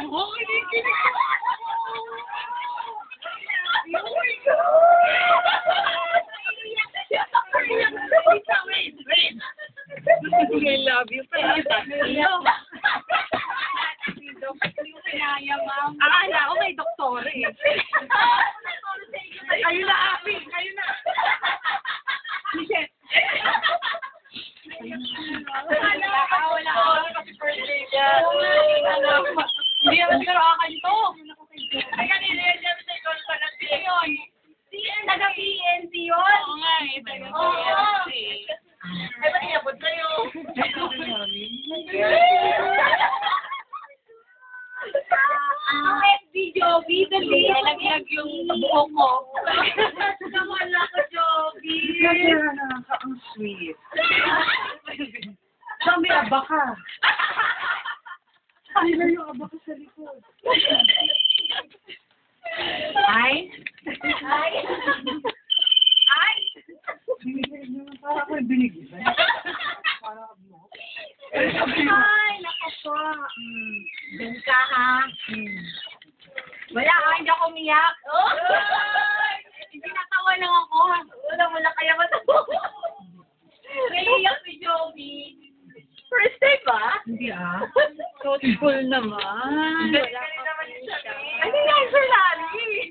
Oh, kinikilig. Oh my God! I love you. Akala ko may doktor eh. Ayun na, Api. Ayun na. Michelle. Wala ako. Kasi first day ka. Hindi naman siguro kakanto. Ay, kanina yun. Siyempre, ikaw na taga-PNC yun. Taga-PNC yun? Oo nga eh. Taga-PNC. Ay, ba't inabot kayo? Joby, dali. Nalaglag yung buhok ko. Nawala ko, Joby. Ang sweet. Saan may aba ka? Ay, na yung aba ka sa likod. Ay? Ay? Ay? Para ako yung binigyan. Para ako mo. Ay, naku po. Diyan ka, ha? Wala ka, hindi ako umiyak. Hindi natawa lang ako. Wala kaya matawa. Naiiyak si Joby. First time ba? Hindi ah. Thoughtful naman. Wala ka. Ano yung answer namin?